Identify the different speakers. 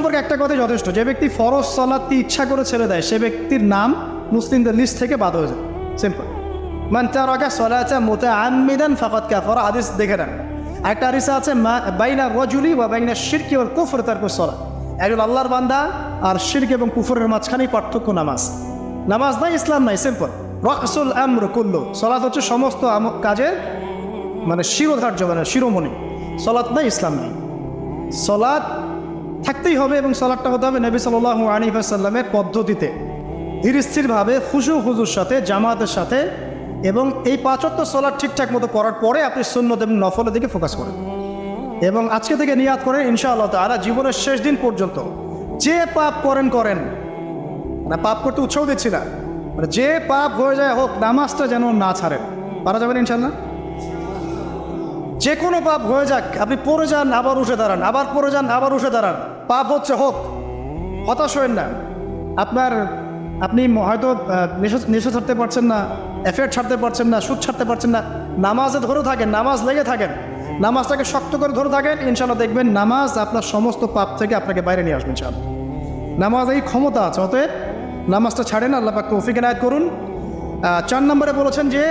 Speaker 1: সম্পর্কে একটা কথাই যথেষ্ট, যে ব্যক্তি ফরজ সালাতটি ইচ্ছা করে ছেড়ে দেয় সে ব্যক্তির নাম মুসলিমদের লিস্ট থেকে বাদ হয়ে যায়। সিম্পল। মান তারাকা সালাতা মুতাআম্মিদান ফাকাদ কাফারা, হাদিস দেখে নেন। একটা হাদিস আছে বাইনা রাজুলি ওয়া বাইনা শিরকি ওয়াল কুফর তারকুস সালাত, একজন আল্লাহর বান্দা আর শিরক এবং কুফরের মাঝখানে পার্থক্য নামাজ। নামাজ নাই, ইসলাম নাই। সিম্পল। রাসুল আমর কুল্লু, সালাত হচ্ছে সমস্ত কাজের মানে শিরোধার্য, মানে শিরোমণি। সালাত নাই, ইসলাম নাই। সালাত থাকতেই হবে এবং সালাতটা হতে হবে নবী সাল্লাল্লাহু আলাইহি ওয়াসাল্লামের পদ্ধতিতে, ধীর স্থিরভাবে, খুশু হুজুর সাথে, জামাতের সাথে। এবং এই 5 ওয়াক্ত সালাত ঠিকঠাক মতো করার পরে আপনি সুন্নত এবং নফলের দিকে ফোকাস করেন। এবং আজকে থেকে নিয়াত করেন ইনশাআল্লাহ তাআলা জীবনের শেষ দিন পর্যন্ত যে পাপ করেন, মানে পাপ করতে উৎসাহ দিচ্ছি না, মানে যে পাপ হয়ে যায় হোক, নামাজটা যেন না ছাড়েন। পারা যাবেন ইনশাআল্লাহ? যে কোনো পাপ হয়ে যাক, আপনি পড়ে যান আবার উঠে দাঁড়ান, আবার পড়ে যান আবার উঠে দাঁড়ান, পাপ হচ্ছে হোক, হতাশ হবেন না। আপনি হয়তো নেশা ছাড়তে পারছেন না, এফেয়ার ছাড়তে পারছেন না, সুদ ছাড়তে পারছেন না, নামাজে ধরে থাকেন, নামাজ লেগে থাকেন, নামাজটাকে শক্ত করে ধরে থাকেন, ইনশাআল্লাহ দেখবেন নামাজ আপনার সমস্ত পাপ থেকে আপনাকে বাইরে নিয়ে আসবে ইনশাআল্লাহ। নামাজ এই ক্ষমতা আছে, অতএব নামাজটা ছাড়েন। আল্লাহ পাক তৌফিক এনায়েত করুন। 4 নম্বরে বলেছেন যে